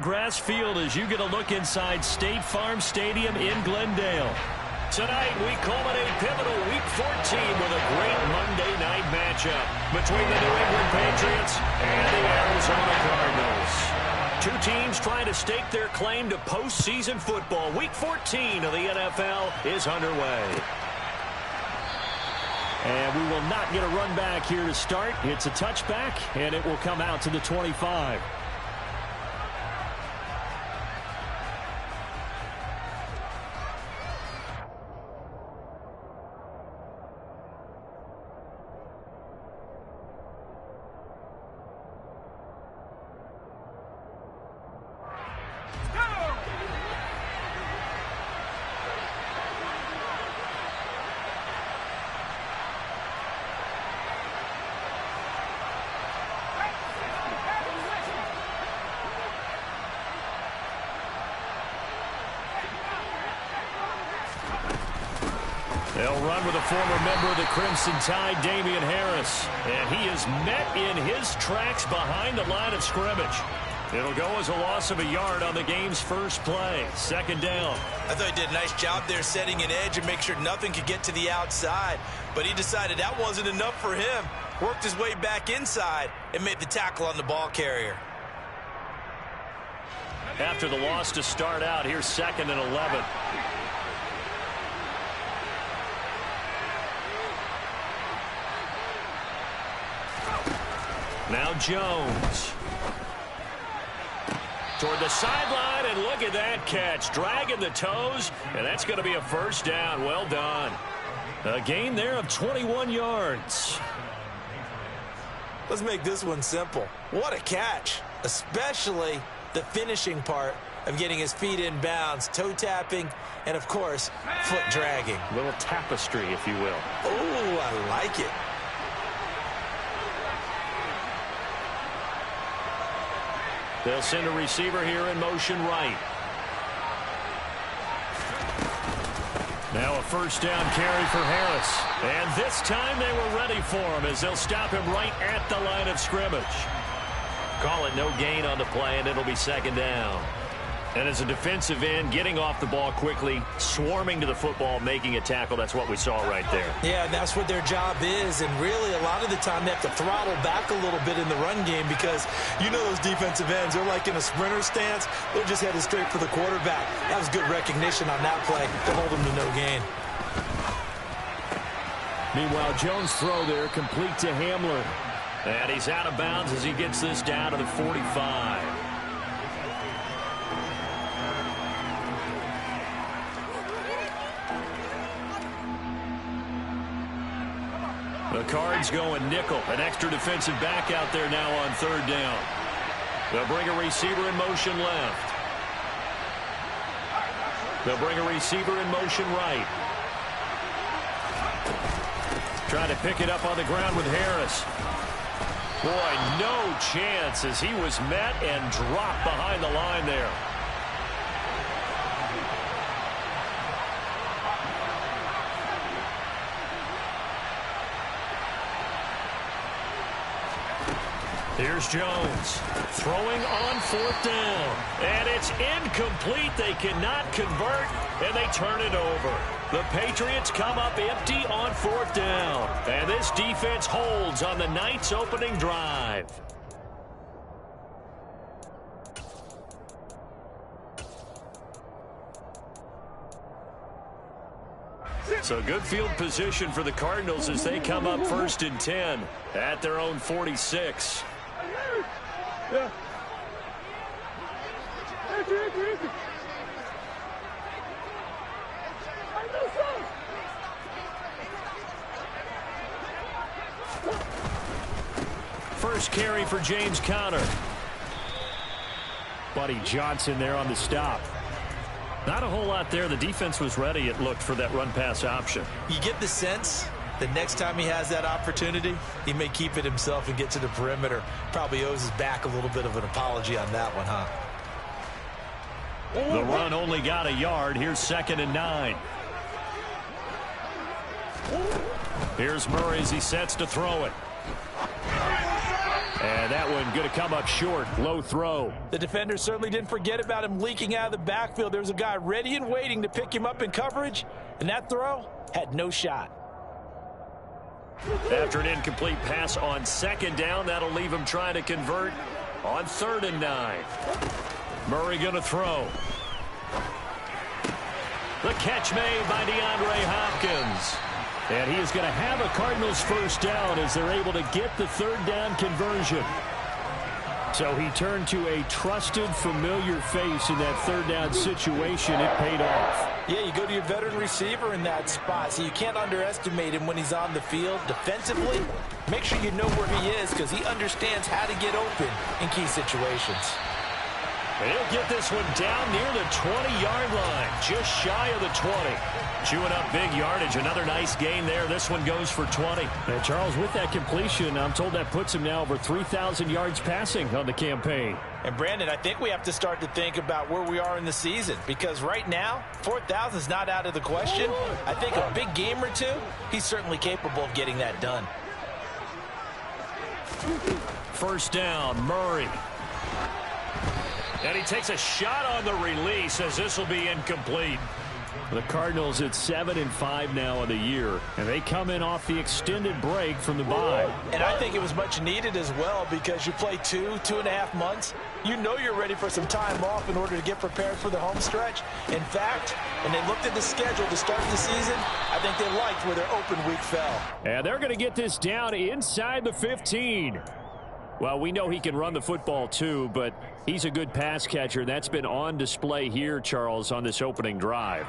Grass field as you get a look inside State Farm Stadium in Glendale. Tonight, we culminate pivotal Week 14 with a great Monday night matchup between the New England Patriots and the Arizona Cardinals. Two teams trying to stake their claim to postseason football. Week 14 of the NFL is underway. And we will not get a run back here to start. It's a touchback, and it will come out to the 25. They'll run with a former member of the Crimson Tide, Damian Harris. And he is met in his tracks behind the line of scrimmage. It'll go as a loss of a yard on the game's first play. Second down. I thought he did a nice job there setting an edge and make sure nothing could get to the outside. But he decided that wasn't enough for him. Worked his way back inside and made the tackle on the ball carrier. After the loss to start out, here's 2nd and 11. Now Jones. Toward the sideline, and look at that catch. Dragging the toes, and that's going to be a first down. Well done. A gain there of 21 yards. Let's make this one simple. What a catch, especially the finishing part of getting his feet in bounds, toe tapping, and, of course, foot dragging. A little tapestry, if you will. Oh, I like it. They'll send a receiver here in motion right. Now a first down carry for Harris. And this time they were ready for him as they'll stop him right at the line of scrimmage. Call it no gain on the play, and it'll be second down. And as a defensive end, getting off the ball quickly, swarming to the football, making a tackle, that's what we saw right there. Yeah, that's what their job is, and really a lot of the time they have to throttle back a little bit in the run game because you know those defensive ends, they're like in a sprinter stance. They're just headed straight for the quarterback. That was good recognition on that play to hold them to no gain. Meanwhile, Jones' throw there complete to Hamler. And he's out of bounds as he gets this down to the 45. The Cards going nickel. An extra defensive back out there now on third down. They'll bring a receiver in motion left. They'll bring a receiver in motion right. Trying to pick it up on the ground with Harris. Boy, no chance as he was met and dropped behind the line there. Here's Jones throwing on fourth down. And it's incomplete. They cannot convert, and they turn it over. The Patriots come up empty on fourth down. And this defense holds on the night's opening drive. So good field position for the Cardinals as they come up 1st and 10 at their own 46. Yeah. First carry for James Conner. Buddy Johnson there on the stop. Not a whole lot there. The defense was ready, it looked, for that run-pass option. You get the sense the next time he has that opportunity, he may keep it himself and get to the perimeter. Probably owes his back a little bit of an apology on that one, huh? The run only got a yard. Here's 2nd and 9. Here's Murray as he sets to throw it. And that one going to come up short. Low throw. The defender certainly didn't forget about him leaking out of the backfield. There was a guy ready and waiting to pick him up in coverage, and that throw had no shot. After an incomplete pass on second down, that'll leave him trying to convert on 3rd and 9. Murray going to throw. The catch made by DeAndre Hopkins. And he is going to have a Cardinals first down as they're able to get the 3rd down conversion. So he turned to a trusted, familiar face in that 3rd down situation. It paid off. Yeah, you go to your veteran receiver in that spot, so you can't underestimate him when he's on the field. Defensively, make sure you know where he is because he understands how to get open in key situations. He'll get this one down near the 20-yard line, just shy of the 20. Chewing up big yardage. Another nice gain there. This one goes for 20. And Charles, with that completion, I'm told that puts him now over 3,000 yards passing on the campaign. And Brandon, I think we have to start to think about where we are in the season because right now, 4,000 is not out of the question. I think a big game or two, he's certainly capable of getting that done. First down, Murray. And he takes a shot on the release as this will be incomplete. The Cardinals at 7-5 now of the year, and they come in off the extended break from the bye. And I think it was much needed as well because you play 2.5 months. You know you're ready for some time off in order to get prepared for the home stretch. In fact, when they looked at the schedule to start the season, I think they liked where their open week fell. And they're going to get this down inside the 15. Well, we know he can run the football too, but he's a good pass catcher. That's been on display here, Charles, on this opening drive.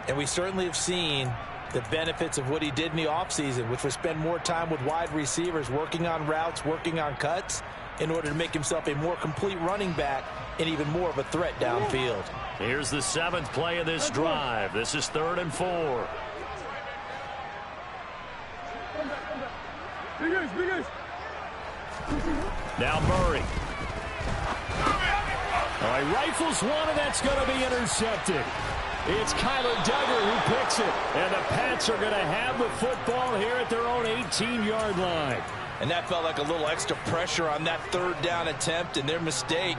And we certainly have seen the benefits of what he did in the offseason, which was spend more time with wide receivers, working on routes, working on cuts, in order to make himself a more complete running back and even more of a threat downfield. Here's the 7th play of this drive. This is 3rd and 4. Now Murray. All right, rifles one, and that's going to be intercepted. It's Kyler Duggar who picks it. And the Pats are going to have the football here at their own 18-yard line. And that felt like a little extra pressure on that 3rd down attempt, and their mistake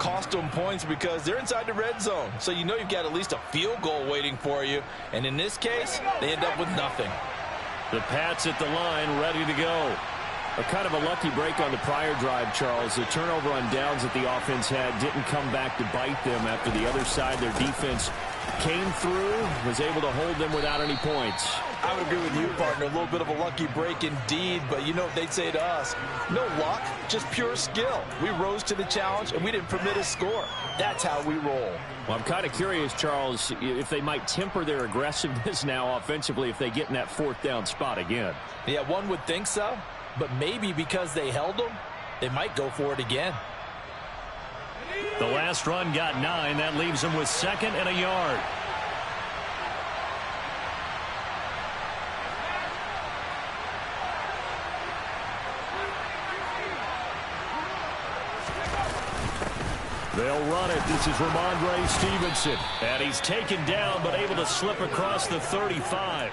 cost them points because they're inside the red zone. So you know you've got at least a field goal waiting for you. And in this case, they end up with nothing. The Pats at the line ready to go. A kind of a lucky break on the prior drive, Charles. The turnover on downs that the offense had didn't come back to bite them after the other side. Their defense came through, was able to hold them without any points. I would agree with you, partner. A little bit of a lucky break indeed, but you know what they'd say to us. No luck, just pure skill. We rose to the challenge, and we didn't permit a score. That's how we roll. Well, I'm kind of curious, Charles, if they might temper their aggressiveness now offensively if they get in that 4th down spot again. Yeah, one would think so. But maybe because they held them, they might go for it again. The last run got 9. That leaves them with 2nd and a yard. They'll run it. This is Ramondre Stevenson. And he's taken down but able to slip across the 35.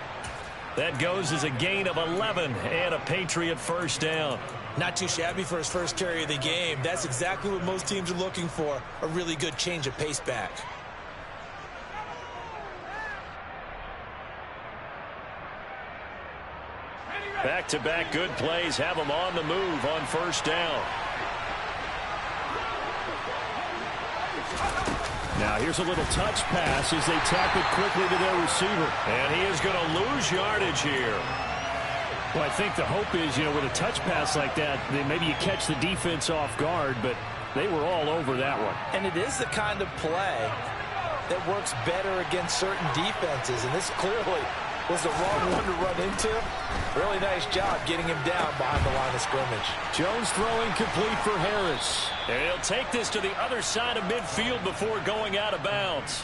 That goes as a gain of 11 and a Patriot first down. Not too shabby for his first carry of the game. That's exactly what most teams are looking for, a really good change of pace back. Back-to-back good plays have them on the move on first down. Now here's a little touch pass as they tap it quickly to their receiver. And he is going to lose yardage here. Well, I think the hope is, with a touch pass like that, then maybe you catch the defense off guard, but they were all over that one. And it is the kind of play that works better against certain defenses, and this clearly was the wrong one to run into. Really nice job getting him down behind the line of scrimmage. Jones throwing complete for Harris. And he'll take this to the other side of midfield before going out of bounds.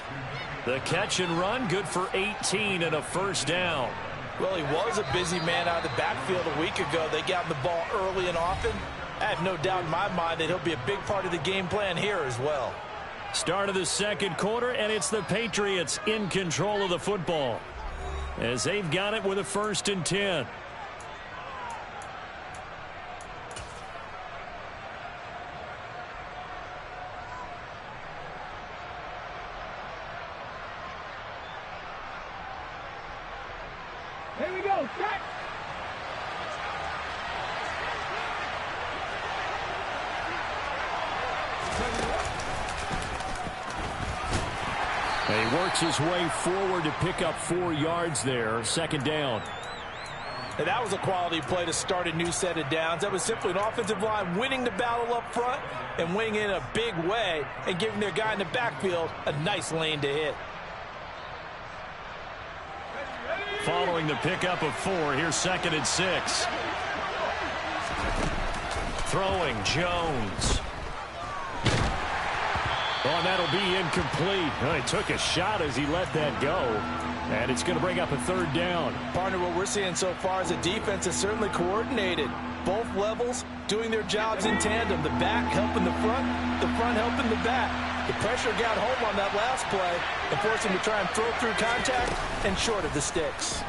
The catch and run, good for 18 and a first down. Well, he was a busy man out of the backfield a week ago. They got him the ball early and often. I have no doubt in my mind that he'll be a big part of the game plan here as well. Start of the second quarter, and it's the Patriots in control of the football as they've got it with a 1st and 10. Here we go. Set. And he works his way forward to pick up 4 yards there. Second down. And that was a quality play to start a new set of downs. That was simply an offensive line winning the battle up front and winning in a big way and giving their guy in the backfield a nice lane to hit. Following the pickup of 4, here's 2nd and 6. Throwing Jones. Oh, and that'll be incomplete. Oh, he took a shot as he let that go. And it's going to bring up a 3rd down. Partner, what we're seeing so far is the defense is certainly coordinated. Both levels doing their jobs in tandem. The back helping the front helping the back. The pressure got home on that last play and forced him to try and throw through contact and short of the sticks.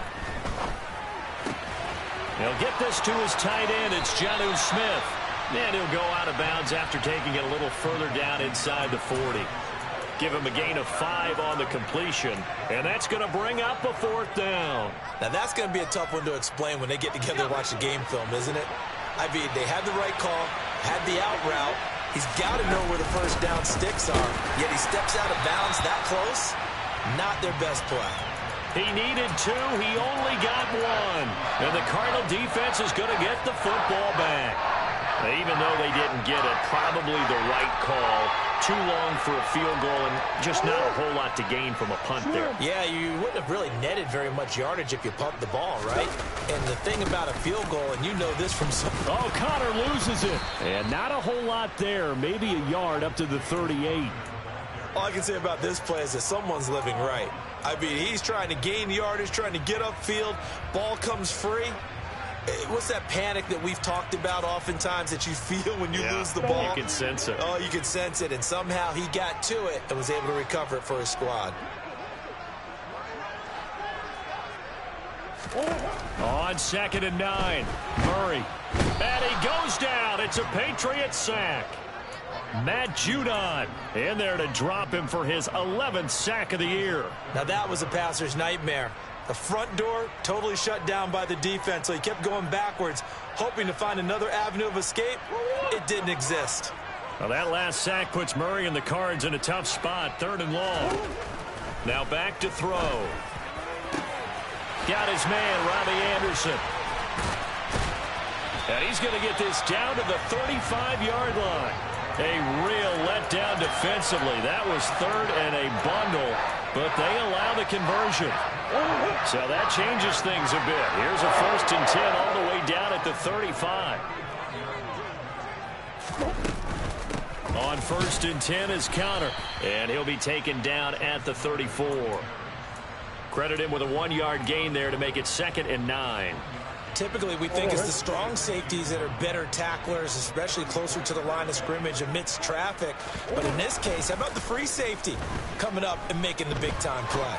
He'll get this to his tight end. It's Jonnu Smith. And he'll go out of bounds after taking it a little further down inside the 40. Give him a gain of 5 on the completion. And that's going to bring up a 4th down. Now, that's going to be a tough one to explain when they get together and watch the game film, isn't it? I mean, they had the right call, had the out route. He's got to know where the first down sticks are. Yet he steps out of bounds that close. Not their best play. He needed 2. He only got 1. And the Cardinal defense is going to get the football back. Even though they didn't get it, probably the right call. Too long for a field goal and just not a whole lot to gain from a punt there. Yeah, you wouldn't have really netted very much yardage if you pumped the ball, right? And the thing about a field goal, and you know this from some... Oh, Connor loses it. And not a whole lot there. Maybe a yard up to the 38. All I can say about this play is that someone's living right. I mean, he's trying to gain yardage, trying to get upfield. Ball comes free. What's that panic that we've talked about oftentimes that you feel when you lose the ball? You can sense it. Oh, you can sense it, and somehow he got to it and was able to recover it for his squad. On 2nd and 9, Murray. And he goes down. It's a Patriot sack. Matt Judon in there to drop him for his 11th sack of the year. Now that was a passer's nightmare. The front door totally shut down by the defense, so he kept going backwards, hoping to find another avenue of escape. It didn't exist. Well, that last sack puts Murray and the Cards in a tough spot, 3rd and long. Now back to throw. Got his man, Robbie Anderson. And he's going to get this down to the 35-yard line. A real letdown defensively. That was 3rd and a bundle, but they allow the conversion. So that changes things a bit. Here's a 1st and 10 all the way down at the 35. On 1st and 10 is Connor, and he'll be taken down at the 34. Credit him with a 1-yard gain there to make it 2nd and 9. Typically, we think it's the strong safeties that are better tacklers, especially closer to the line of scrimmage amidst traffic. But in this case, how about the free safety coming up and making the big-time play?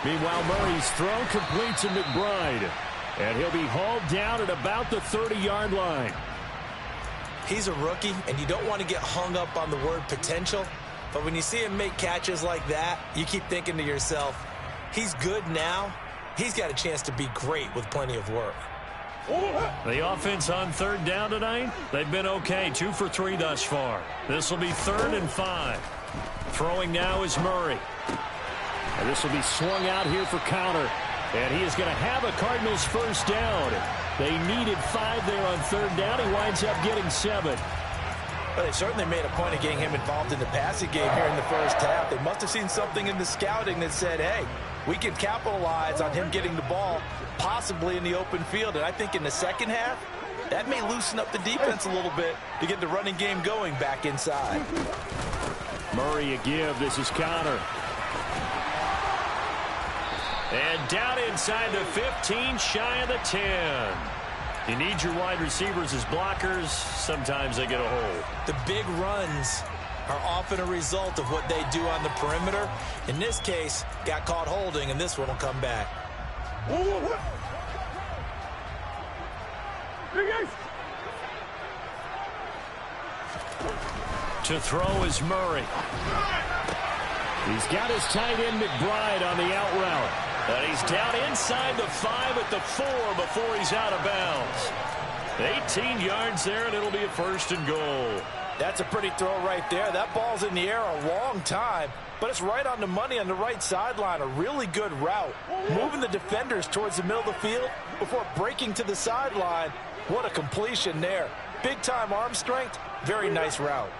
Meanwhile, Murray's throw complete to McBride, and he'll be hauled down at about the 30-yard line. He's a rookie, and you don't want to get hung up on the word potential. But when you see him make catches like that, you keep thinking to yourself, he's good now. He's got a chance to be great with plenty of work. The offense on 3rd down tonight, they've been okay. 2 for 3 thus far. This will be 3rd and 5. Throwing now is Murray. And this will be swung out here for Connor. And he is going to have a Cardinals 1st down. They needed 5 there on 3rd down. He winds up getting 7. But they certainly made a point of getting him involved in the passing game here in the first half. They must have seen something in the scouting that said, hey, we can capitalize on him getting the ball possibly in the open field. And I think in the second half, that may loosen up the defense a little bit to get the running game going back inside. Murray a give. This is Connor. And down inside the 15, shy of the 10. You need your wide receivers as blockers. Sometimes they get a hold. The big runs are often a result of what they do on the perimeter. In this case, got caught holding, and this one will come back. To throw is Murray. He's got his tight end McBride on the out route. And he's down inside the 5 at the 4 before he's out of bounds. 18 yards there, and it'll be a 1st and goal. That's a pretty throw right there. That ball's in the air a long time, but it's right on the money on the right sideline. A really good route. Moving the defenders towards the middle of the field before breaking to the sideline. What a completion there. Big-time arm strength. Very nice route.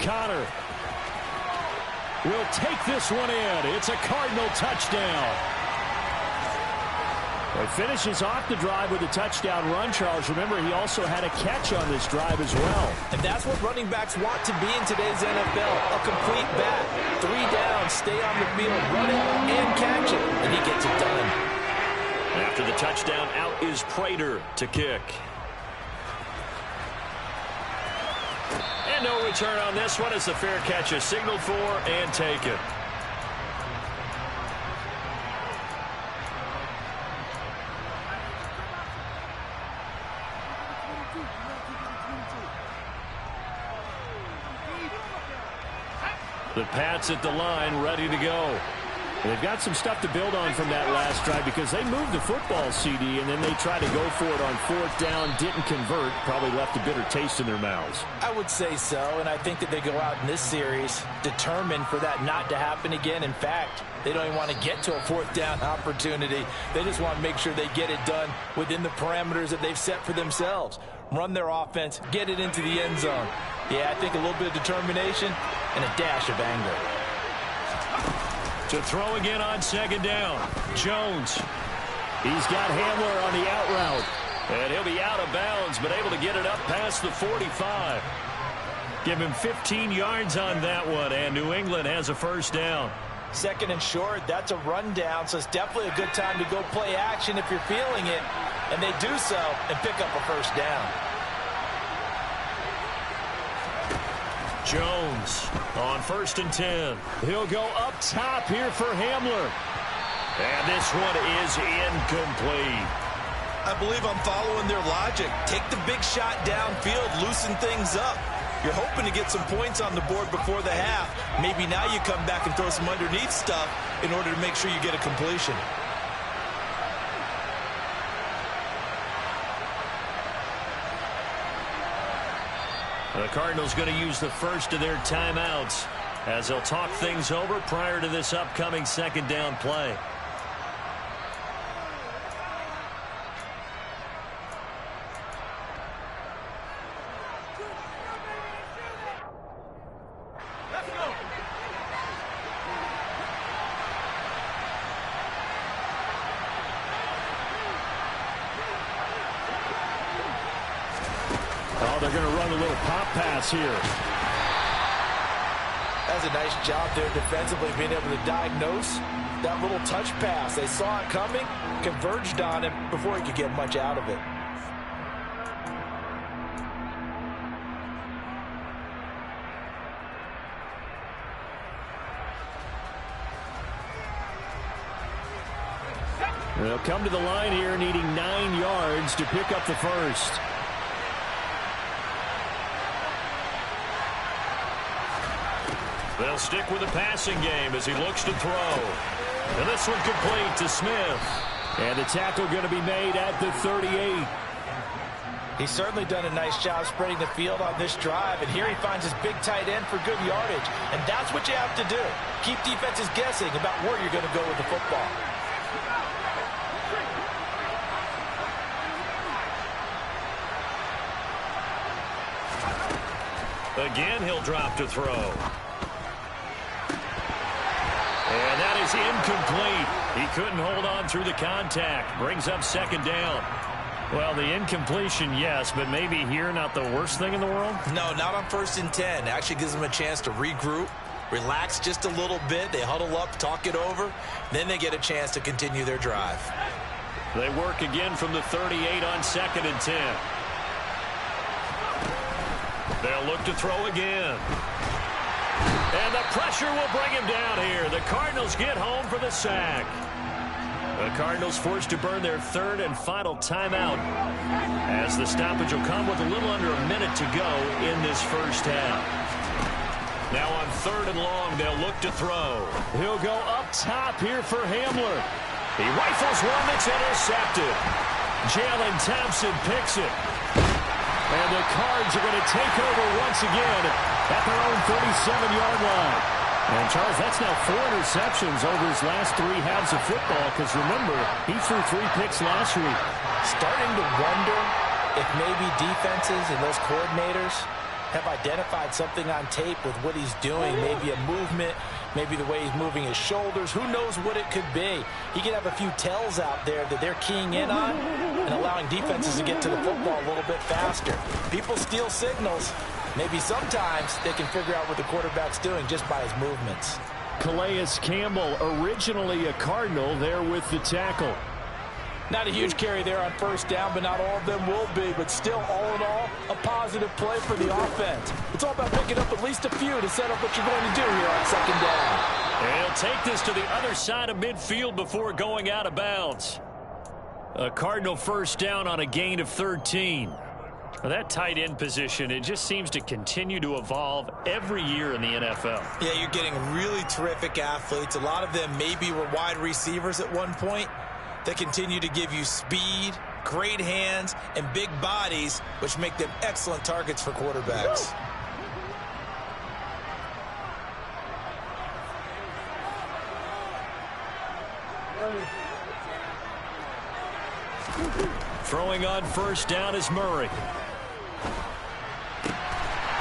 Connor will take this one in. It's a Cardinal touchdown. He finishes off the drive with a touchdown run, Charles. Remember, he also had a catch on this drive as well. And that's what running backs want to be in today's NFL. A complete bat. 3 down, stay on the field, run it, and catch it. And he gets it done. After the touchdown, out is Prater to kick. And no return on this one as the fair catch is signaled for and taken. The Pats at the line, ready to go. They've got some stuff to build on from that last drive because they moved the football, CD, and then they tried to go for it on 4th down, didn't convert, probably left a bitter taste in their mouths. I would say so, and I think that they go out in this series determined for that not to happen again. In fact, they don't even want to get to a 4th down opportunity. They just want to make sure they get it done within the parameters that they've set for themselves. Run their offense, get it into the end zone. Yeah, I think a little bit of determination and a dash of anger. To throw again on 2nd down. Jones. He's got Hamler on the out route. And he'll be out of bounds, but able to get it up past the 45. Give him 15 yards on that one, and New England has a 1st down. 2nd and short, that's a rundown, so it's definitely a good time to go play action if you're feeling it. And they do so and pick up a 1st down. Jones on 1st and 10. He'll go up top here for Hamler. And this one is incomplete. I believe I'm following their logic. Take the big shot downfield, loosen things up. You're hoping to get some points on the board before the half. Maybe now you come back and throw some underneath stuff in order to make sure you get a completion. The Cardinals going to use the first of their timeouts as they'll talk things over prior to this upcoming 2nd down play. They're going to run a little pop pass here. That's a nice job there defensively, being able to diagnose that little touch pass. They saw it coming, converged on him before he could get much out of it. They'll come to the line here needing 9 yards to pick up the 1st. They'll stick with the passing game as he looks to throw. And this one complete to Smith. And the tackle going to be made at the 38. He's certainly done a nice job spreading the field on this drive. And here he finds his big tight end for good yardage. And that's what you have to do. Keep defenses guessing about where you're going to go with the football. Again, he'll drop to throw. And that is incomplete. He couldn't hold on through the contact. Brings up 2nd down. Well, the incompletion, yes, but maybe here not the worst thing in the world? No, not on 1st and 10. Actually gives them a chance to regroup, relax just a little bit. They huddle up, talk it over. Then they get a chance to continue their drive. They work again from the 38 on 2nd and 10. They'll look to throw again. And the pressure will bring him down here. The Cardinals get home for the sack. The Cardinals forced to burn their third and final timeout, as the stoppage will come with a little under a minute to go in this first half. Now on 3rd and long, they'll look to throw. He'll go up top here for Hamler. He rifles one that's intercepted. Jalen Thompson picks it. And the Cards are going to take over once again at their own 37-yard line. And, Charles, that's now 4 interceptions over his last 3 halves of football, because, remember, he threw 3 picks last week. Starting to wonder if maybe defenses and those coordinators have identified something on tape with what he's doing, maybe a movement, maybe the way he's moving his shoulders. Who knows what it could be? He could have a few tells out there that they're keying in on and allowing defenses to get to the football a little bit faster. People steal signals. Maybe sometimes they can figure out what the quarterback's doing just by his movements. Calais Campbell, originally a Cardinal, there with the tackle. Not a huge carry there on first down, but not all of them will be. But still, all in all, a positive play for the offense. It's all about picking up at least a few to set up what you're going to do here on 2nd down. And he'll take this to the other side of midfield before going out of bounds. A Cardinal first down on a gain of 13. Well, that tight end position, it just seems to continue to evolve every year in the NFL. Yeah, you're getting really terrific athletes. A lot of them maybe were wide receivers at one point. They continue to give you speed, great hands, and big bodies, which make them excellent targets for quarterbacks. Throwing on first down is Murray.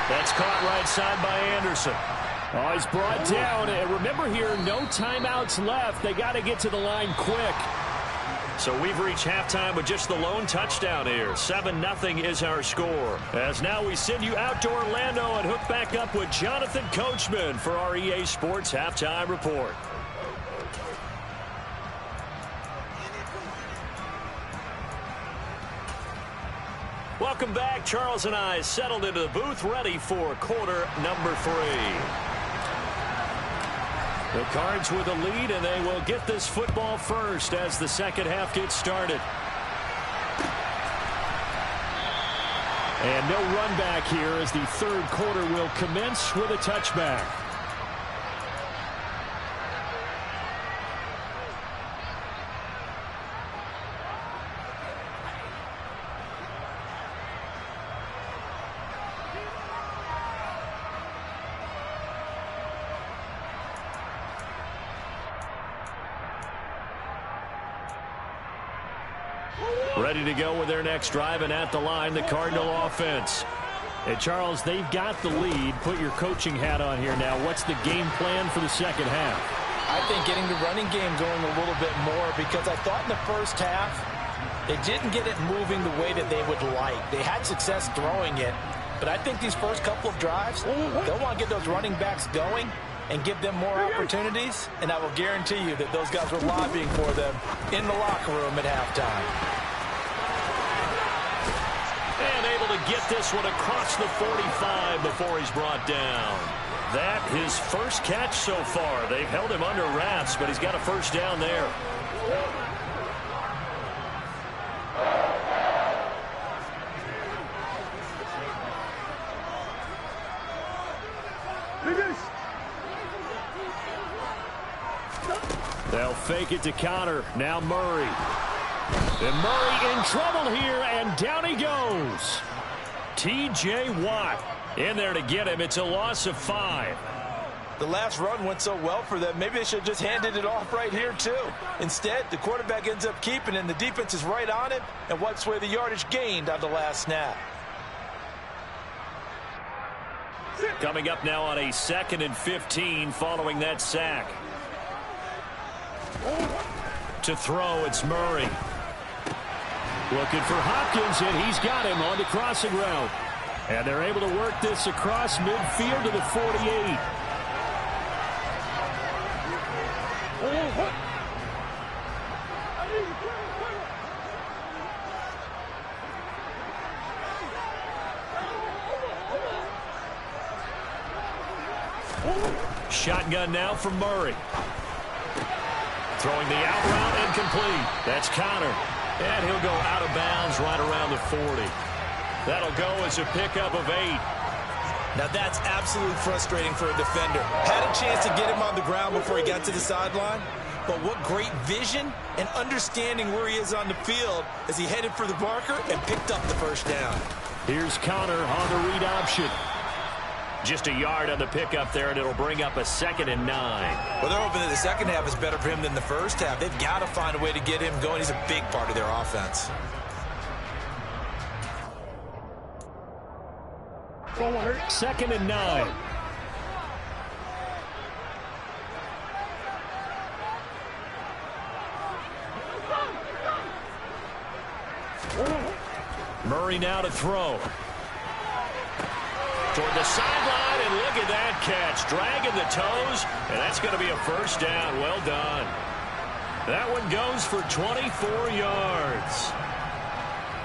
That's caught right side by Anderson. Oh, he's brought down. And remember here, no timeouts left. They got to get to the line quick. So we've reached halftime with just the lone touchdown here. 7-0 is our score. As now we send you out to Orlando and hook back up with Jonathan Coachman for our EA Sports Halftime Report. Welcome back. Charles and I settled into the booth, ready for quarter number 3. The Cards with a lead, and they will get this football first as the second half gets started. And no run back here as the third quarter will commence with a touchback. Ready to go with their next drive, and at the line, the Cardinal offense. And Charles, they've got the lead. Put your coaching hat on here now. What's the game plan for the second half? I think getting the running game going a little bit more, because I thought in the first half they didn't get it moving the way that they would like. They had success throwing it, but I think these first couple of drives, they'll want to get those running backs going and give them more opportunities, and I will guarantee you that those guys were lobbying for them in the locker room at halftime. And able to get this one across the 45 before he's brought down. That his first catch so far. They've held him under wraps, but he's got a first down there. They'll fake it to Connor. Now Murray. And Murray in trouble here, and down he goes. T.J. Watt in there to get him. It's a loss of 5. The last run went so well for them, maybe they should have just handed it off right here, too. Instead, the quarterback ends up keeping it, and the defense is right on it and wipes away the yardage gained on the last snap. Coming up now on a 2nd and 15 following that sack. To throw, it's Murray. Looking for Hopkins, and he's got him on the crossing route. And they're able to work this across midfield to the 48. Shotgun now from Murray. Throwing the out route incomplete. That's Connor. And he'll go out of bounds right around the 40. That'll go as a pickup of 8. Now that's absolutely frustrating for a defender. Had a chance to get him on the ground before he got to the sideline. But what great vision and understanding where he is on the field as he headed for the marker and picked up the first down. Here's Connor on the read option. Just a yard on the pickup there, and it'll bring up a 2nd and 9. Well, they're hoping that the second half is better for him than the first half. They've got to find a way to get him going. He's a big part of their offense. Forward. 2nd and 9. Murray now to throw. Toward the sideline, and look at that catch. Dragging the toes, and that's going to be a first down. Well done. That one goes for 24 yards.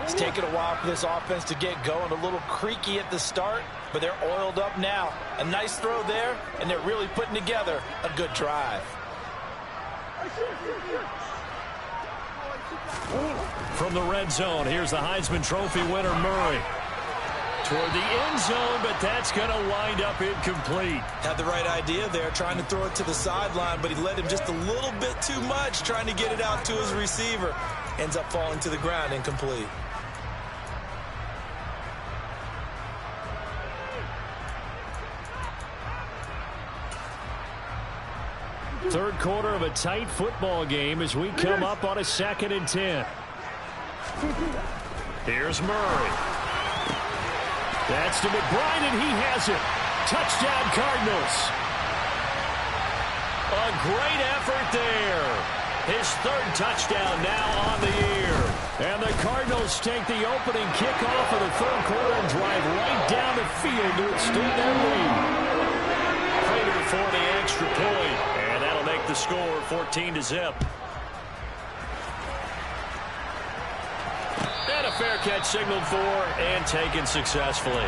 It's taken a while for this offense to get going. A little creaky at the start, but they're oiled up now. A nice throw there, and they're really putting together a good drive. From the red zone, here's the Heisman Trophy winner, Murray. Toward the end zone, but that's going to wind up incomplete. Had the right idea there, trying to throw it to the sideline, but he led him just a little bit too much, trying to get it out to his receiver. Ends up falling to the ground, incomplete. Third quarter of a tight football game as we come up on a 2nd and 10. Here's Murray. That's to McBride, and he has it. Touchdown, Cardinals. A great effort there. His 3rd touchdown now on the year. And the Cardinals take the opening kickoff of the 3rd quarter and drive right down the field to extend their lead. Prater for the extra point. And that'll make the score 14-0. And a fair catch signaled for and taken successfully.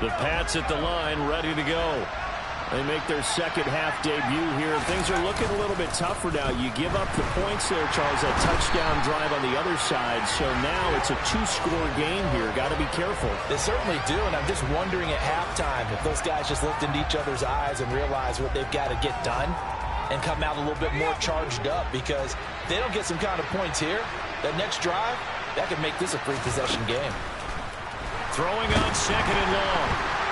The Pats at the line, ready to go. They make their second half debut here. Things are looking a little bit tougher now. You give up the points there, Charles, that touchdown drive on the other side. So now it's a 2-score game here. Got to be careful. They certainly do, and I'm just wondering at halftime if those guys just looked into each other's eyes and realized what they've got to get done and come out a little bit more charged up, because they don't get some kind of points here. That next drive, that could make this a free possession game. Throwing on 2nd and long.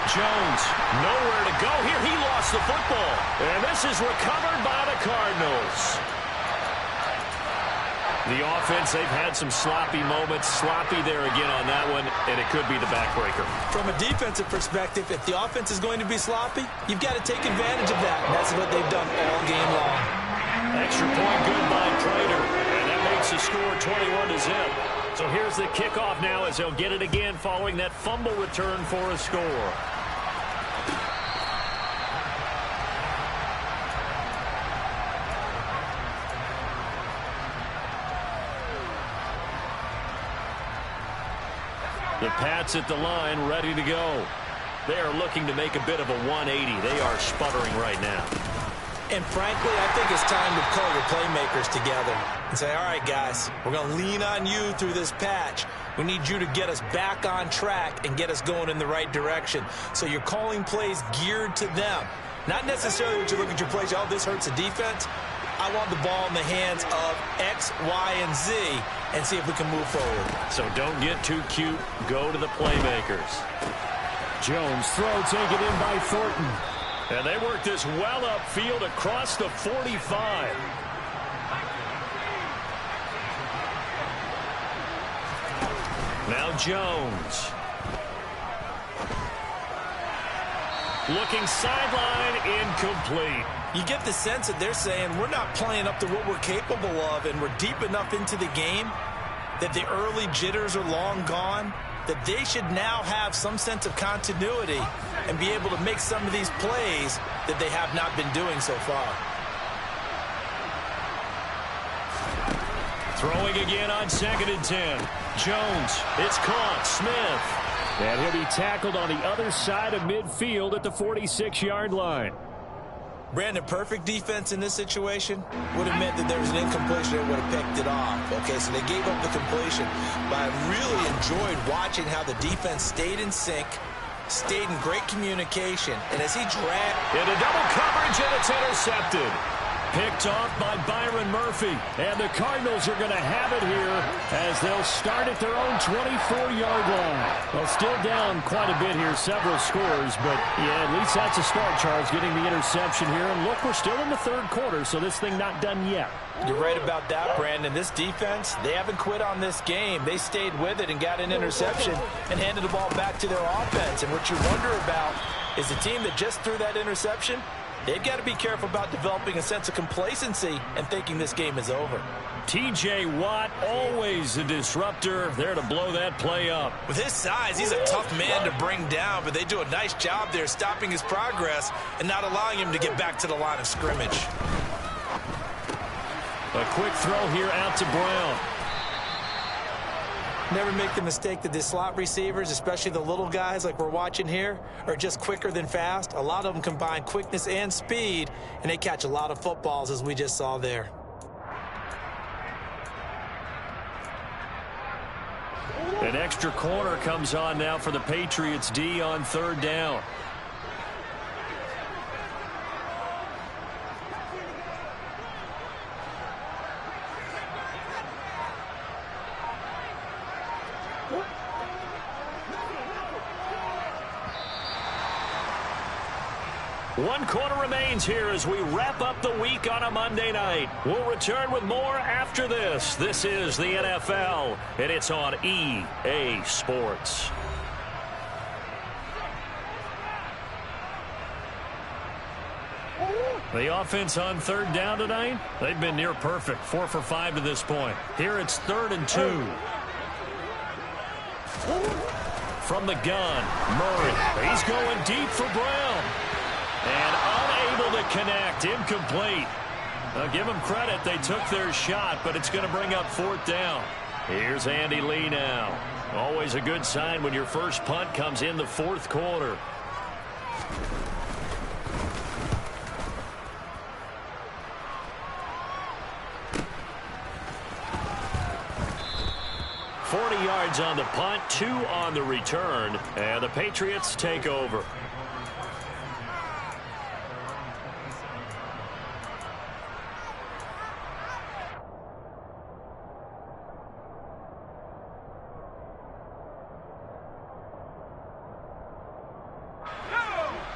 Jones, nowhere to go here. He lost the football. And this is recovered by the Cardinals. The offense, they've had some sloppy moments. Sloppy there again on that one, and it could be the backbreaker. From a defensive perspective, if the offense is going to be sloppy, you've got to take advantage of that. And that's what they've done all game long. Extra point good by Prater. And that makes the score 21-0. So here's the kickoff now as they'll get it again following that fumble return for a score. The Pats at the line, ready to go. They are looking to make a bit of a 180. They are sputtering right now. And frankly, I think it's time to call your playmakers together and say, all right, guys, we're going to lean on you through this patch. We need you to get us back on track and get us going in the right direction. So you're calling plays geared to them. Not necessarily what you look at your plays, oh, this hurts the defense. I want the ball in the hands of X, Y, and Z and see if we can move forward. So don't get too cute. Go to the playmakers. Jones throw taken in by Thornton. And they work this well upfield across the 45. Now Jones. Looking sideline, incomplete. You get the sense that they're saying we're not playing up to what we're capable of, and we're deep enough into the game that the early jitters are long gone. that they should now have some sense of continuity and be able to make some of these plays that they have not been doing so far. Throwing again on 2nd and 10. Jones, it's caught. Smith. And he'll be tackled on the other side of midfield at the 46-yard line. Brandon, perfect defense in this situation would have meant that there was an incompletion that would have picked it off. Okay, so they gave up the completion. But I really enjoyed watching how the defense stayed in sync, stayed in great communication, and as he dragged... Into double coverage, and it's intercepted. Picked off by Byron Murphy. And the Cardinals are going to have it here as they'll start at their own 24-yard line. Well, still down quite a bit here, several scores, but yeah, at least that's a start, Charles, getting the interception here. And look, we're still in the third quarter, so this thing not done yet. You're right about that, Brandon. This defense, they haven't quit on this game. They stayed with it and got an interception and handed the ball back to their offense. And what you wonder about is the team that just threw that interception, they've got to be careful about developing a sense of complacency and thinking this game is over. T.J. Watt, always a disruptor, there to blow that play up. With his size, he's a tough man to bring down, but they do a nice job there stopping his progress and not allowing him to get back to the line of scrimmage. A quick throw here out to Brown. Never make the mistake that the slot receivers, especially the little guys like we're watching here, are just quicker than fast. A lot of them combine quickness and speed, and they catch a lot of footballs, as we just saw there. An extra corner comes on now for the Patriots D on 3rd down. One quarter remains here as we wrap up the week on a Monday night. We'll return with more after this. This is the NFL, and it's on EA Sports. The offense on 3rd down tonight, they've been near perfect. 4 for 5 to this point. Here it's 3rd and 2. From the gun, Murray. He's going deep for Brown. And unable to connect, incomplete. Now give them credit, they took their shot, but it's going to bring up 4th down. Here's Andy Lee now. Always a good sign when your first punt comes in the 4th quarter. Yards on the punt, 2 on the return, and the Patriots take over.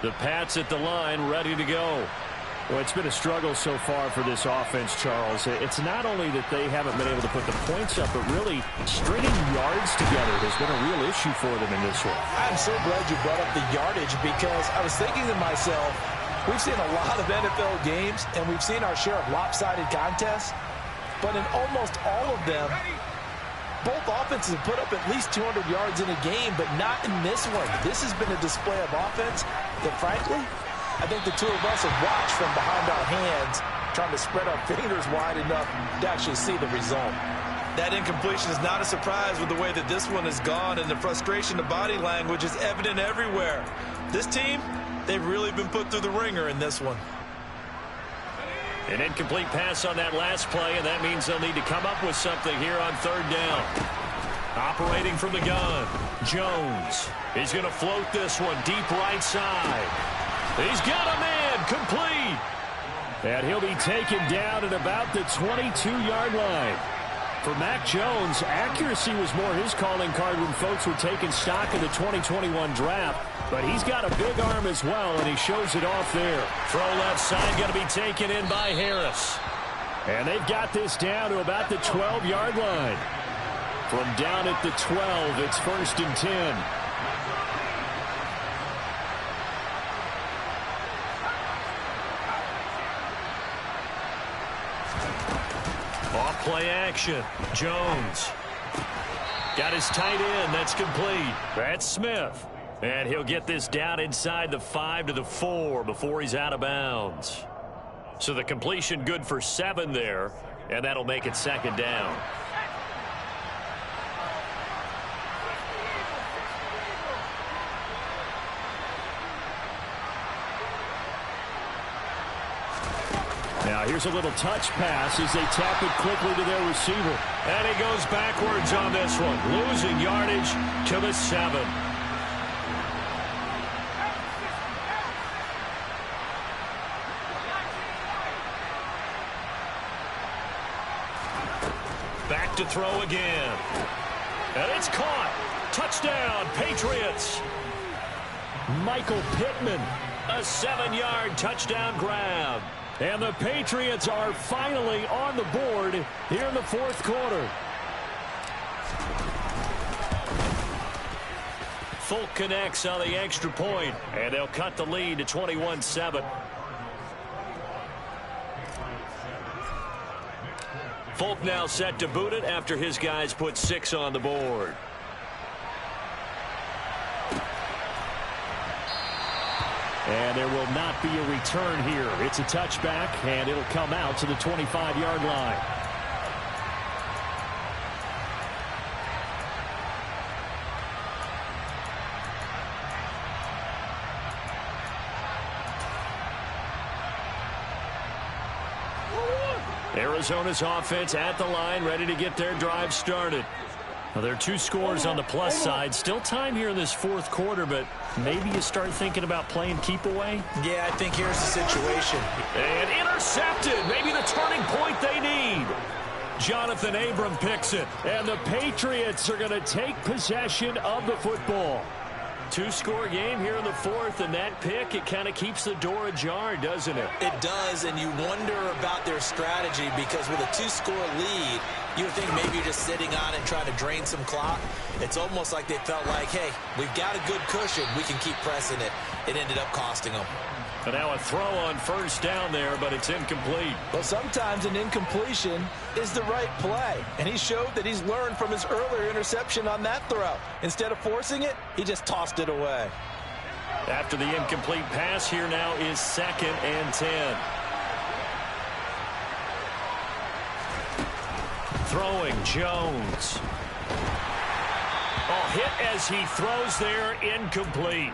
The Pats at the line, ready to go. Well, it's been a struggle so far for this offense, Charles. It's not only that they haven't been able to put the points up, but really stringing yards together has been a real issue for them in this one. I'm so glad you brought up the yardage because I was thinking to myself, we've seen a lot of NFL games, and we've seen our share of lopsided contests, but in almost all of them, both offenses have put up at least 200 yards in a game, but not in this one. This has been a display of offense that, frankly, I think the two of us have watched from behind our hands, trying to spread our fingers wide enough to actually see the result. That incompletion is not a surprise with the way that this one has gone, and the frustration of body language is evident everywhere. This team, they've really been put through the ringer in this one. An incomplete pass on that last play, and that means they'll need to come up with something here on 3rd down. Operating from the gun, Jones. He's going to float this one deep right side. He's got a man, complete. And he'll be taken down at about the 22-yard line. For Mac Jones, accuracy was more his calling card when folks were taking stock of the 2021 draft. But he's got a big arm as well, and he shows it off there. Throw left side going to be taken in by Harris. And they've got this down to about the 12-yard line. From down at the 12, it's 1st and 10. Off play action. Jones. Got his tight end. That's complete. That's Smith. And he'll get this down inside the 5 to the 4 before he's out of bounds. So the completion good for 7 there, and that'll make it second down. Now here's a little touch pass as they tap it quickly to their receiver. And he goes backwards on this one, losing yardage to the 7. Back to throw again. And it's caught. Touchdown, Patriots. Michael Pittman, a 7-yard touchdown grab. And the Patriots are finally on the board here in the fourth quarter. Folk connects on the extra point, and they'll cut the lead to 21-7. Folk now set to boot it after his guys put 6 on the board. And there will not be a return here. It's a touchback, and it'll come out to the 25-yard line. Arizona's offense at the line, ready to get their drive started. Well, there are 2 scores on the plus side. Still time here in this fourth quarter, but maybe you start thinking about playing keep away? Yeah, I think here's the situation. And intercepted. Maybe the turning point they need. Jonathan Abram picks it. And the Patriots are going to take possession of the football. 2-score game here in the fourth, and that pick, it kind of keeps the door ajar, doesn't it? It does, and you wonder about their strategy because with a 2-score lead, you would think maybe you're just sitting on it and trying to drain some clock. It's almost like they felt like, hey, we've got a good cushion. We can keep pressing it. It ended up costing them. And now a throw on first down there, but it's incomplete. Well, sometimes an incompletion is the right play. And he showed that he's learned from his earlier interception on that throw. Instead of forcing it, he just tossed it away. After the incomplete pass, here now is 2nd and 10. Throwing Jones. Oh, hit as he throws there, incomplete.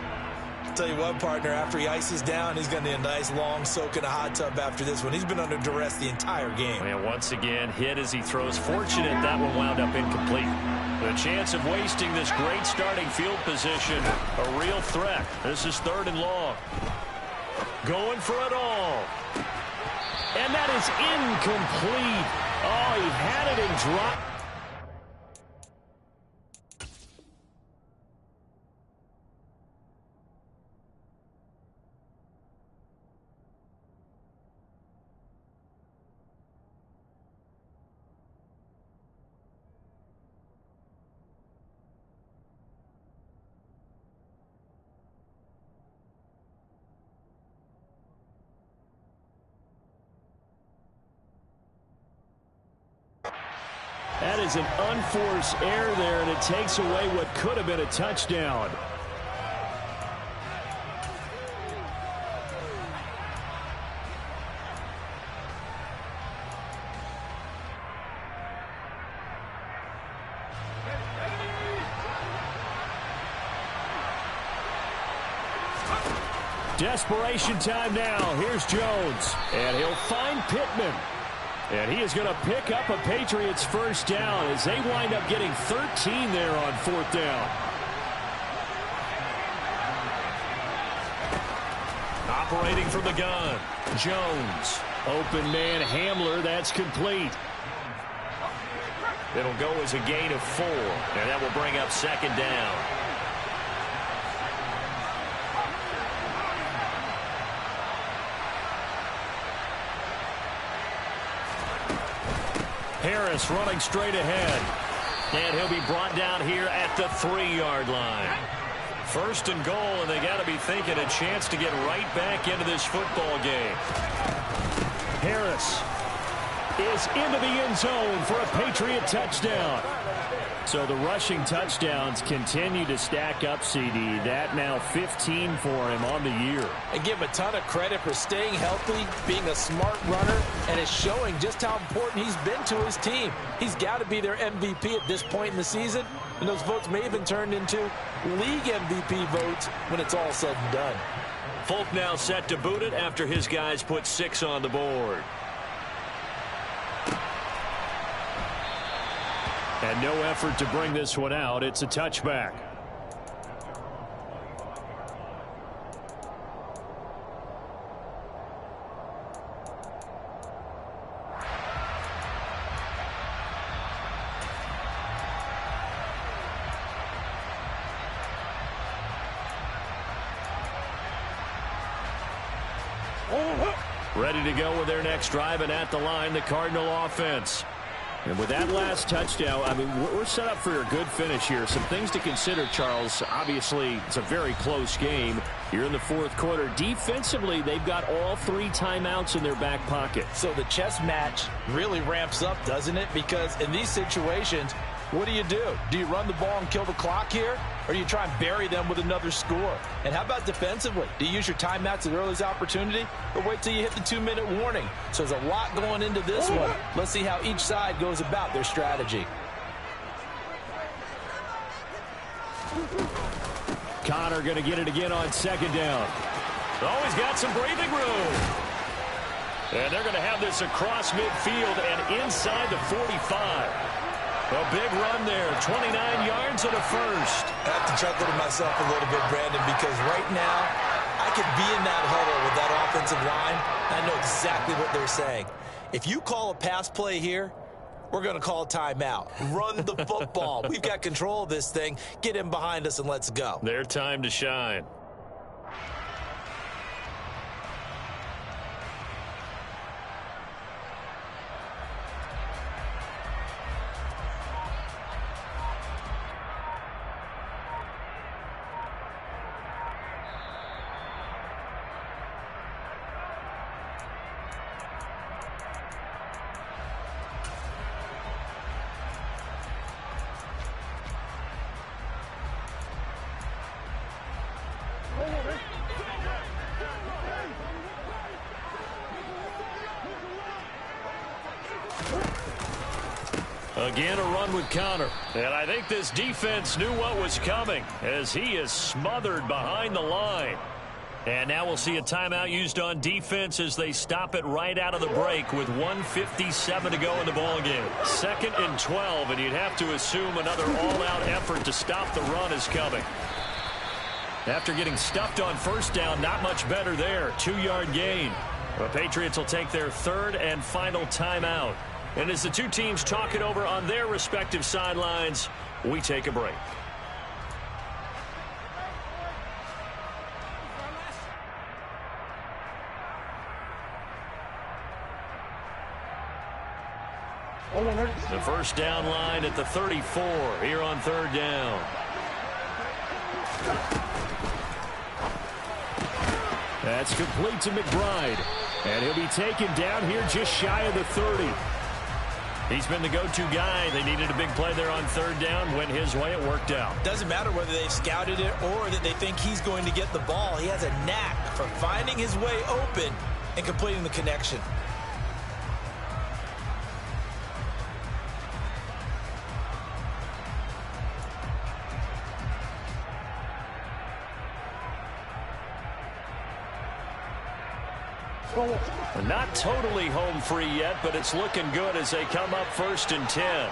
Tell you what, partner, after he ices down, he's going to need a nice long soak in a hot tub after this one. He's been under duress the entire game. And once again, hit as he throws. Fortunate that one wound up incomplete. The chance of wasting this great starting field position, a real threat. This is 3rd and long. Going for it all. And that is incomplete. Oh, he had it and dropped. That is an unforced error there, and it takes away what could have been a touchdown. Desperation time now. Here's Jones, and he'll find Pittman. And he is going to pick up a Patriots first down as they wind up getting 13 there on 4th down. Operating from the gun, Jones. Open man Hamler, that's complete. It'll go as a gain of 4, and that will bring up 2nd down. Harris running straight ahead. And he'll be brought down here at the 3-yard line. 1st and goal, and they got to be thinking a chance to get right back into this football game. Harris is into the end zone for a Patriot touchdown. So the rushing touchdowns continue to stack up, CD. That now 15 for him on the year. And give him a ton of credit for staying healthy, being a smart runner, and it's showing just how important he's been to his team. He's got to be their MVP at this point in the season, and those votes may have been turned into league MVP votes when it's all said and done. Folk now set to boot it after his guys put 6 on the board. And no effort to bring this one out. It's a touchback. Ready to go with their next drive, and at the line, the Cardinal offense. And with that last touchdown, I mean, we're set up for a good finish here. Some things to consider, Charles. Obviously, it's a very close game. You're in the fourth quarter. Defensively, they've got all 3 timeouts in their back pocket. So the chess match really ramps up, doesn't it? Because in these situations, what do? Do you run the ball and kill the clock here? Or do you try and bury them with another score? And how about defensively? Do you use your timeouts at earliest opportunity? Or wait till you hit the 2-minute warning? So there's a lot going into this one. Let's see how each side goes about their strategy. Connor going to get it again on second down. Always got some breathing room. And they're going to have this across midfield and inside the 45. A big run there, 29 yards and a first. I have to chuckle to myself a little bit, Brandon, because right now I could be in that huddle with that offensive line. I know exactly what they're saying. If you call a pass play here, we're going to call a timeout. Run the football. We've got control of this thing. Get him behind us and let's go. Their time to shine. Again, a run with Connor. And I think this defense knew what was coming as he is smothered behind the line. And now we'll see a timeout used on defense as they stop it right out of the break with 1:57 to go in the ballgame. 2nd and 12, and you'd have to assume another all-out effort to stop the run is coming. After getting stuffed on first down, not much better there. 2-yard gain. The Patriots will take their 3rd and final timeout. And as the two teams talk it over on their respective sidelines, we take a break. The first down line at the 34 here on 3rd down. That's complete to McBride. And he'll be taken down here just shy of the 30. He's been the go-to guy. They needed a big play there on 3rd down. Went his way. It worked out. Doesn't matter whether they've scouted it or that they think he's going to get the ball. He has a knack for finding his way open and completing the connection. Not totally home free yet, but it's looking good as they come up 1st and 10.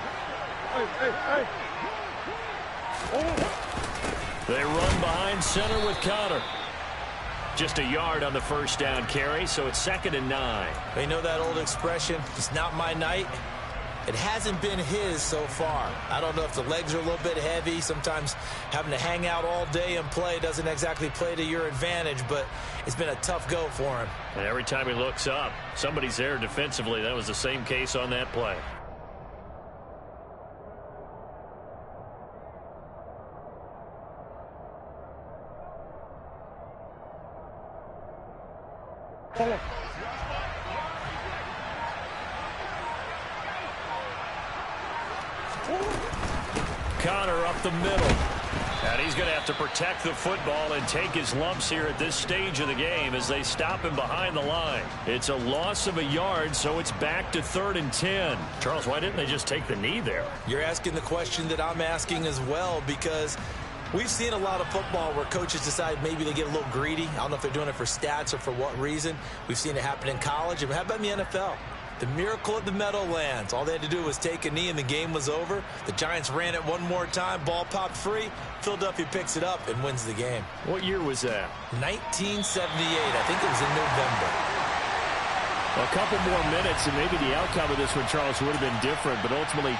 They run behind center with Connor. Just a yard on the first down carry, so it's 2nd and 9. They know that old expression, it's not my night. It hasn't been his so far. I don't know if the legs are a little bit heavy. Sometimes having to hang out all day and play doesn't exactly play to your advantage, but it's been a tough go for him. And every time he looks up, somebody's there defensively. That was the same case on that play. Connor up the middle. And he's going to have to protect the football and take his lumps here at this stage of the game as they stop him behind the line. It's a loss of a yard, so it's back to 3rd and 10. Charles, why didn't they just take the knee there? You're asking the question that I'm asking as well, because we've seen a lot of football where coaches decide maybe they get a little greedy. I don't know if they're doing it for stats or for what reason. We've seen it happen in college. And how about in the NFL? The miracle of the Meadowlands. All they had to do was take a knee and the game was over. The Giants ran it one more time. Ball popped free. Philadelphia picks it up and wins the game. What year was that? 1978. I think it was in November. A couple more minutes and maybe the outcome of this one, Charles, would have been different, but ultimately